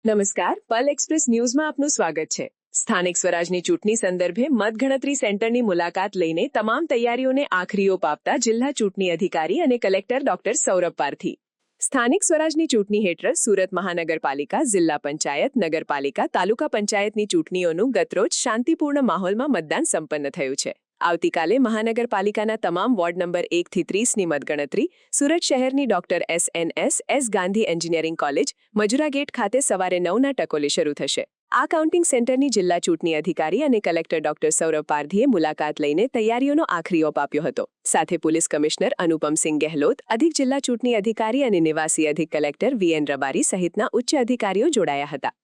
નમસ્કાર, પલ એક્સપ્રેસ ન્યૂઝમાં આપનું સ્વાગત છે. સ્થાનિક સ્વરાજની ચૂંટણી સંદર્ભે મતગણતરી સેન્ટરની મુલાકાત લઈને તમામ તૈયારીઓને આખરી ઓપ આપતા જિલ્લા ચૂંટણી અધિકારી અને કલેક્ટર ડોક્ટર સૌરભ પારધી. સ્થાનિક સ્વરાજની ચૂંટણી હેઠળ સુરત મહાનગરપાલિકા, જિલ્લા પંચાયત, નગરપાલિકા, તાલુકા પંચાયતની ચૂંટણીઓનું ગતરોજ શાંતિપૂર્ણ માહોલમાં મતદાન સંપન્ન થયું છે. આવતીકાલે મહાનગરપાલિકાના તમામ વોર્ડ નંબર 1 થી 30ની મતગણતરી સુરત શહેરની doctor S Gandhi engineering college, Majura gate ખાતે સવારે 9ના ટકોલે શરૂ થશે. આ કાઉન્ટિંગ સેન્ટરની જિલ્લા ચૂંટણી અધિકારી અને કલેક્ટર ડોક્ટર સૌરભ પારધીએ મુલાકાત લઈને તૈયારીઓનો આખરી ઓપ આપ્યો હતો. સાથે પોલીસ કમિશનર અનુપમસિંહ ગેહલોત, અધિક જિલ્લા ચૂંટણી અધિકારી અને નિવાસી અધિક કલેક્ટર વીએન રબારી સહિતના ઉચ્ચ અધિકારીઓ જોડાયા હતા.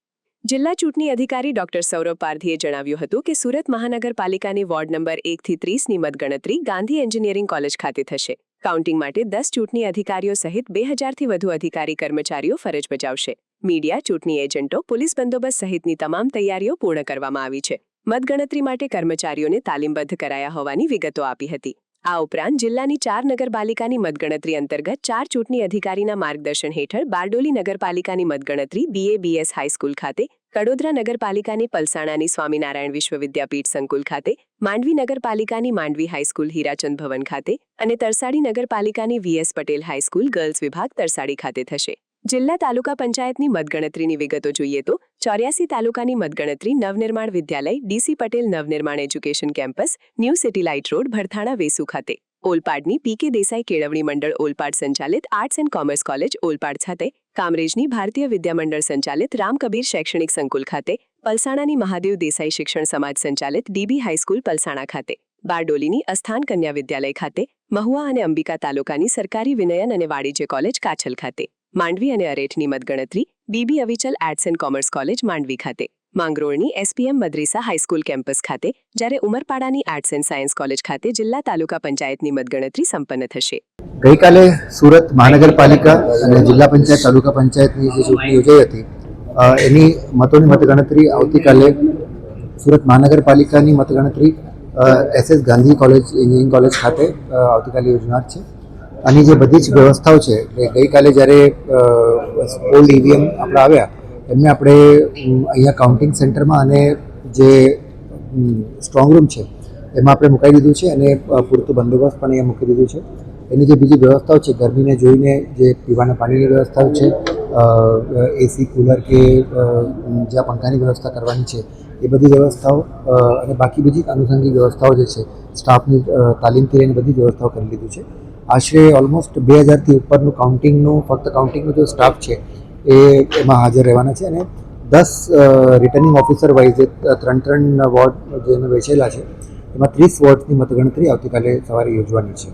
જિલ્લા ચૂંટણી અધિકારી ડોક્ટર સૌરભ પારધીએ જણાવ્યું હતું કે સુરત મહાનગરપાલિકાની વોર્ડ નંબર 1 થી 30ની મતગણતરી ગાંધી એન્જિનિયરિંગ કોલેજ ખાતે થશે. કાઉન્ટિંગ માટે 10 ચૂંટણી અધિકારીઓ સહિત 2000થી વધુ અધિકારી કર્મચારીઓ ફરજ બજાવશે. મીડિયા, ચૂંટણી એજન્ટો, પોલીસ બંદોબસ્ત સહિતની તમામ તૈયારીઓ પૂર્ણ કરવામાં આવી છે. મતગણતરી માટે કર્મચારીઓને તાલીમબદ્ધ કરાયા હોવાની વિગતો આપી હતી. આ ઉપરાંત જિલ્લાની 4 નગરપાલિકાની મતગણતરી અંતર્ગત 4 ચૂંટણી અધિકારીના માર્ગદર્શન હેઠળ બારડોલી નગરપાલિકાની મતગણતરી BABS હાઈસ્કૂલ ખાતે, કડોદરા નગરપાલિકાની પલસાણાની સ્વામિનારાયણ વિશ્વવિદ્યાપીઠ સંકુલ ખાતે, માંડવી નગરપાલિકાની માંડવી હાઈસ્કૂલ હીરાચંદ ભવન ખાતે અને તરસાડી નગરપાલિકાની VS પટેલ હાઈસ્કૂલ ગર્લ્સ વિભાગ તરસાડી ખાતે થશે. જિલ્લા તાલુકા પંચાયતની મતગણતરીની વિગતો જોઈએ તો 84 તાલુકાની મતગણતરી નવનિર્માણ વિદ્યાલય, DC પટેલ નવનિર્માણ education campus, new city light road, Bharthana Vesu ખાતે, ઓલપાડની PK દેસાઈ કેળવણી મંડળ ઓલપાડ સંચાલિત arts and commerce college Olpad ખાતે, કામરેજની ભારતીય વિદ્યામંડળ સંચાલિત રામકબીર શૈક્ષણિક સંકુલ ખાતે, પલસાણાની મહાદેવ દેસાઈ શિક્ષણ સમાજ સંચાલિત DB હાઈસ્કૂલ પલસાણા ખાતે, બારડોલીની અસ્થાન કન્યા વિદ્યાલય ખાતે, મહુવા અને અંબિકા તાલુકાની સરકારી વિનયન અને વાણિજ્ય કોલેજ કાછલ ખાતે, માંડવી અને અરેઠની મતગણતરી BB Avichal arts and commerce college Mandvi ખાતે, માંગરોળની SPM મદ્રેસા હાઈસ્કૂલ કેમ્પસ ખાતે, જ્યારે ઉમરપાડાની આર્ટ્સ એન્ડ સાયન્સ કોલેજ ખાતે જિલ્લા તાલુકા પંચાયતની મતગણતરી સંપન્ન થશે. ગઈકાલે સુરત મહાનગરપાલિકા અને જિલ્લા પંચાયત, તાલુકા પંચાયતની જે ચૂંટણી યોજાઈ હતી એની મતોની મતગણતરી આવતીકાલે સુરત મહાનગરપાલિકાની મતગણતરી SS Gandhi college engineering college ખાતે આવતીકાલે યોજનાર છે. આની જે બધી જ વ્યવસ્થાઓ છે એટલે ગઈકાલે જ્યારે ઓલ્ડ EVM આપણે આવ્યા એમને આપણે અહીંયા કાઉન્ટિંગ સેન્ટરમાં અને જે સ્ટ્રોંગ રૂમ છે એમાં આપણે મુકાઈ દીધું છે અને પૂરતું બંદોબસ્ત પણ અહીંયા મૂકી દીધું છે. એની જે બીજી વ્યવસ્થાઓ છે, ગરમીને જોઈને જે પીવાના પાણીની વ્યવસ્થાઓ છે, AC, કુલર કે જ્યાં પંખાની વ્યવસ્થા કરવાની છે એ બધી વ્યવસ્થાઓ અને બાકી બીજી આનુષંગિક વ્યવસ્થાઓ જે છે, સ્ટાફની તાલીમથી લઈને બધી વ્યવસ્થાઓ કરી લીધું છે. આશરે ઓલમોસ્ટ 2000થી ઉપરનું ફક્ત કાઉન્ટિંગનો જે સ્ટાફ છે એ એમાં હાજર રહેવાના છે અને 10 રિટર્નિંગ ઓફિસર વાઇઝ 3 વોર્ડ જેને વેચેલા છે એમાં 30 વોર્ડની મતગણતરી આવતીકાલે સવારે યોજવાની છે.